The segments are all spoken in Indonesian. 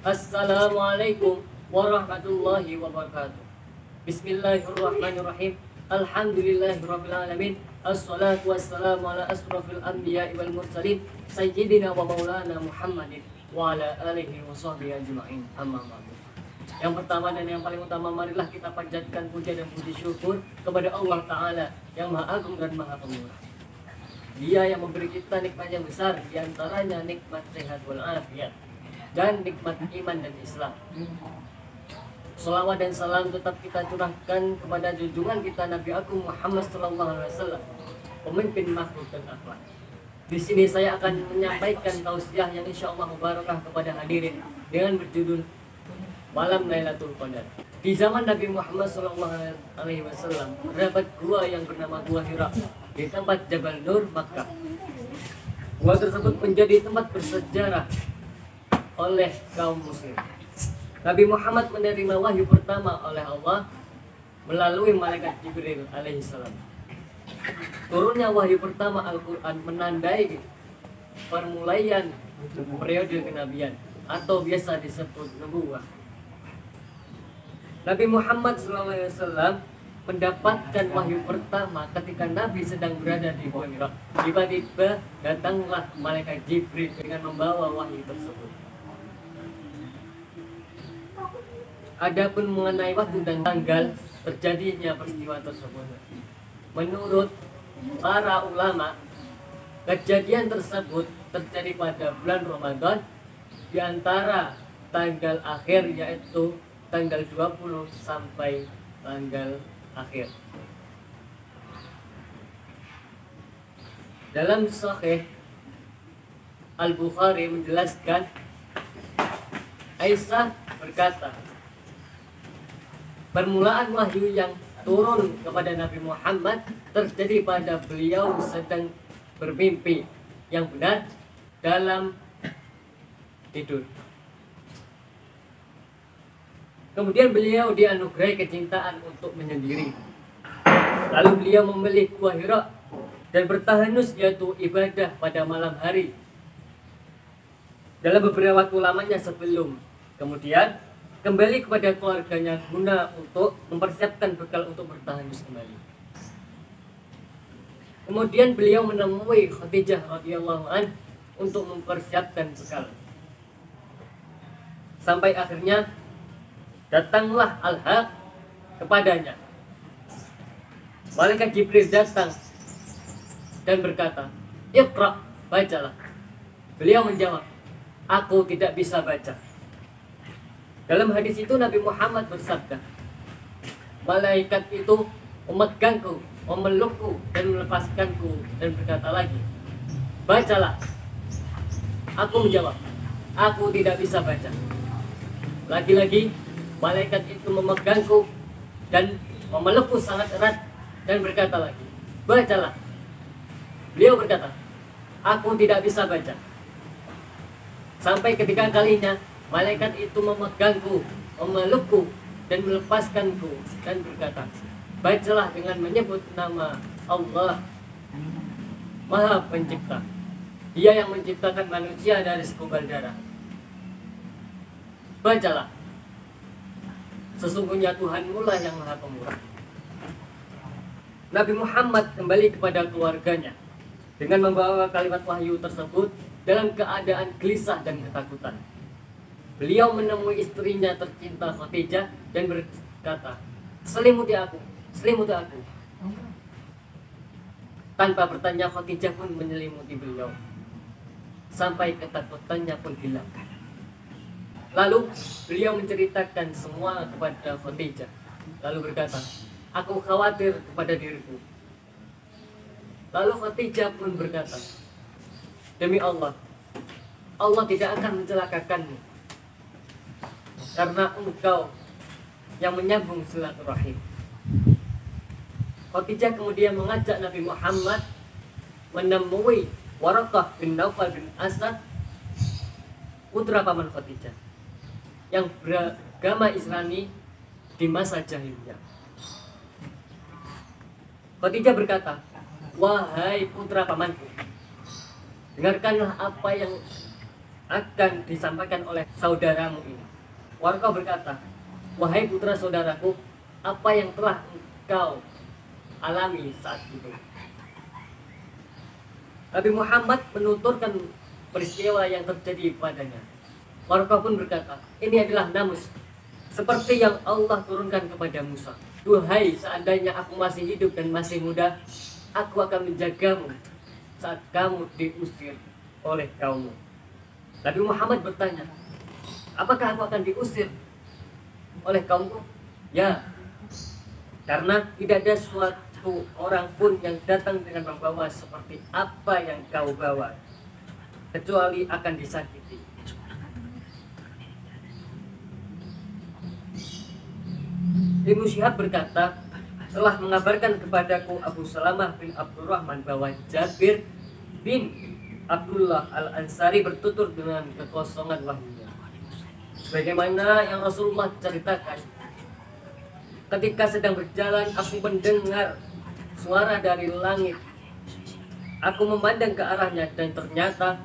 Assalamualaikum warahmatullahi wabarakatuh. Bismillahirrahmanirrahim. Alhamdulillahirabbil alamin. Assalatu wassalamu ala asrofil anbiya'i wal mursalin sayyidina wa maulana Muhammadin wa ala alihi wa sahbihi ajma'in. Amma ba'du. Yang pertama dan yang paling utama, marilah kita panjatkan puja dan puji syukur kepada Allah Ta'ala yang Maha Agung dan Maha Pemurah. Dia yang memberi kita nikmat yang besar, diantaranya nikmat sehat wal afiat dan nikmat iman dan Islam. Salawat dan salam tetap kita curahkan kepada junjungan kita Nabi Agung Muhammad SAW, pemimpin makhluk dan akhlak. Di sini saya akan menyampaikan tausiah yang insya Allah mubarakah kepada hadirin dengan berjudul Malam Lailatul Qadar. Di zaman Nabi Muhammad SAW terdapat gua yang bernama Gua Hira di tempat Jabal Nur, Makkah. Gua tersebut menjadi tempat bersejarah oleh kaum muslim. Nabi Muhammad menerima wahyu pertama oleh Allah melalui malaikat Jibril alaihissalam. Turunnya wahyu pertama Al-Quran menandai permulaian periode kenabian atau biasa disebut nubuwah. Nabi Muhammad SAW mendapatkan wahyu pertama ketika Nabi sedang berada di Gua Hira. Tiba-tiba datanglah malaikat Jibril dengan membawa wahyu tersebut. Adapun mengenai waktu dan tanggal terjadinya peristiwa tersebut, menurut para ulama, kejadian tersebut terjadi pada bulan Ramadan di antara tanggal akhir, yaitu tanggal 20 sampai tanggal akhir. Dalam Sahih Al-Bukhari menjelaskan, Aisyah berkata, permulaan wahyu yang turun kepada Nabi Muhammad terjadi pada beliau sedang bermimpi yang benar dalam tidur. Kemudian beliau dianugerahi kecintaan untuk menyendiri. Lalu beliau memilih Gua Hira dan bertahanus, yaitu ibadah pada malam hari dalam beberapa waktu lamanya sebelum kemudian kembali kepada keluarganya guna untuk mempersiapkan bekal untuk bertahanus kembali. Kemudian beliau menemui Khadijah radhiyallahu an untuk mempersiapkan bekal. Sampai akhirnya datanglah Al-Haq kepadanya. Malaikat Jibril datang dan berkata, "Iqra, bacalah." Beliau menjawab, "Aku tidak bisa baca." Dalam hadis itu Nabi Muhammad bersabda, malaikat itu memegangku, memelukku dan melepaskanku dan berkata lagi, "Bacalah." Aku menjawab, "Aku tidak bisa baca." Lagi-lagi malaikat itu memegangku dan memelukku sangat erat dan berkata lagi, "Bacalah." Beliau berkata, "Aku tidak bisa baca." Sampai ketiga kalinya malaikat itu memegangku, memelukku dan melepaskanku dan berkata, "Bacalah dengan menyebut nama Allah Maha Pencipta. Dia yang menciptakan manusia dari segumpal darah. Bacalah. Sesungguhnya Tuhanmu lah yang Maha Pemurah." Nabi Muhammad kembali kepada keluarganya dengan membawa kalimat wahyu tersebut dalam keadaan gelisah dan ketakutan. Beliau menemui istrinya tercinta Khadijah dan berkata, "Selimuti aku, selimuti aku." Tanpa bertanya, Khadijah pun menyelimuti beliau sampai ketakutannya pun hilang. Lalu beliau menceritakan semua kepada Khadijah. Lalu berkata, "Aku khawatir kepada diriku." Lalu Khadijah pun berkata, "Demi Allah, Allah tidak akan mencelakakanmu, karena engkau yang menyambung silaturahim." Khadijah kemudian mengajak Nabi Muhammad menemui Waraqah bin Naufal bin Asad, putra paman Khadijah, yang beragama Islami di masa jahiliyah. Khadijah berkata, "Wahai putra pamanku, dengarkanlah apa yang akan disampaikan oleh saudaramu ini. Warqa berkata, wahai putra saudaraku, apa yang telah engkau alami saat itu? Nabi Muhammad menuturkan peristiwa yang terjadi padanya. Warqa pun berkata, ini adalah namus seperti yang Allah turunkan kepada Musa. Duhai, seandainya aku masih hidup dan masih muda, aku akan menjagamu saat kamu diusir oleh kaummu. Nabi Muhammad bertanya, apakah aku akan diusir oleh kaumku? Ya, karena tidak ada suatu orang pun yang datang dengan membawa seperti apa yang kau bawa, kecuali akan disakiti. Ibnu Syihab berkata, telah mengabarkan kepadaku Abu Salamah bin Abdurrahman bahwa Jabir bin Abdullah Al-Ansari bertutur dengan kekosongan wahyunya, sebagaimana yang Rasulullah ceritakan. Ketika sedang berjalan, aku mendengar suara dari langit. Aku memandang ke arahnya dan ternyata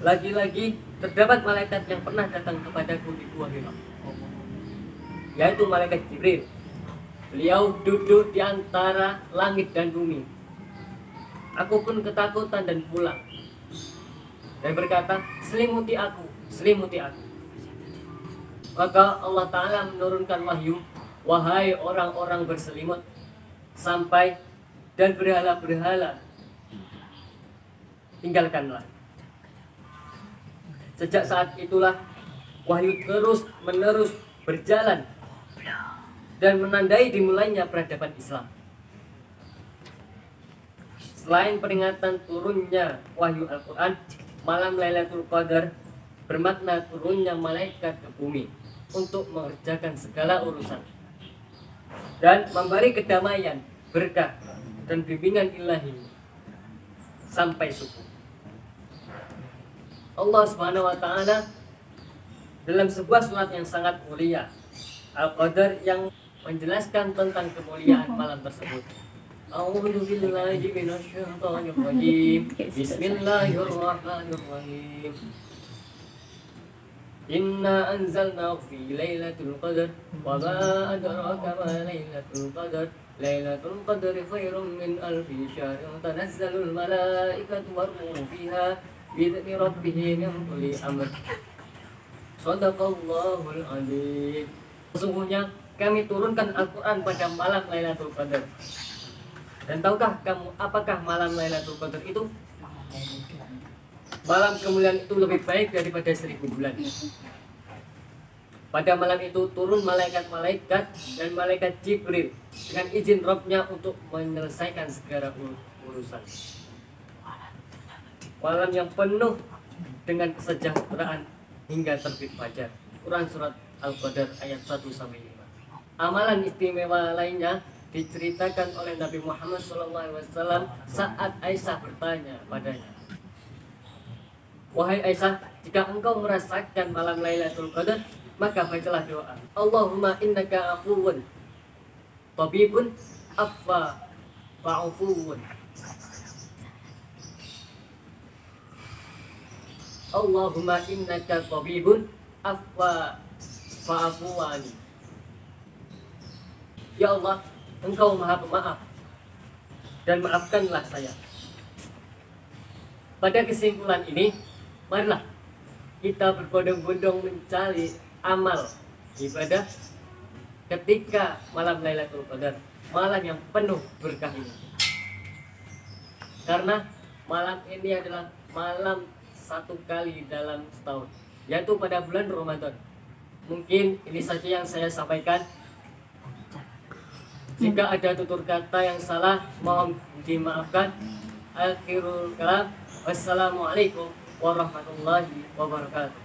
lagi-lagi terdapat malaikat yang pernah datang kepadaku di Gua Hira, yaitu malaikat Jibril. Beliau duduk di antara langit dan bumi. Aku pun ketakutan dan pulang dan berkata, selimuti aku, selimuti aku. Maka Allah Ta'ala menurunkan wahyu, wahai orang-orang berselimut, sampai dan berhala-berhala, tinggalkanlah. Sejak saat itulah wahyu terus menerus berjalan dan menandai dimulainya peradaban Islam. Selain peringatan turunnya wahyu Al-Quran, malam Lailatul Qadar bermakna turunnya malaikat ke bumi untuk mengerjakan segala urusan dan memberi kedamaian, berkah, dan bimbingan ilahi sampai subuh. Allah Subhanahu wa Ta'ala dalam sebuah surat yang sangat mulia, Al-Qadar, yang menjelaskan tentang kemuliaan malam tersebut. A'udzu billahi minasyaitonir rajim. Bismillahirrahmanirrahim. Inna anzalnahu fi lailatul qadar wa ma adraka ma lailatul qadar. Lailatul qadri khairum min alfi syahrin tanazzalul malaikatu war-ruhu fiha bi'izni rabbihim min kulli amr. Shadaqallahul adzim. Sesungguhnya kami turunkan Al-Quran pada malam Lailatul Qadar. Dan tahukah kamu apakah malam Lailatul Qadar itu? Malam kemuliaan itu lebih baik daripada 1000 bulan. Pada malam itu turun malaikat-malaikat dan malaikat Jibril dengan izin Rabb-nya untuk menyelesaikan segala urusan. Malam yang penuh dengan kesejahteraan hingga terbit fajar. Quran surat Al-Qadar ayat 1-5. Amalan istimewa lainnya diceritakan oleh Nabi Muhammad SAW saat Aisyah bertanya padanya, wahai Aisyah, jika engkau merasakan malam Lailatul Qadar, maka bacalah doa, Allahumma innaka afuwun tabibun afwa fa'ufuwun. Allahumma innaka tabibun afwa fa'afuwani. Ya Allah, Engkau Maha Pemaaf dan maafkanlah saya. Pada kesimpulan ini, marilah kita berbondong-bondong mencari amal ibadah ketika malam Lailatul Qadar, malam yang penuh berkah ini. Karena malam ini adalah malam satu kali dalam setahun, yaitu pada bulan Ramadan. Mungkin ini saja yang saya sampaikan. Jika ada tutur kata yang salah, mohon dimaafkan. Akhirul kalam. Wassalamualaikum warahmatullahi wabarakatuh.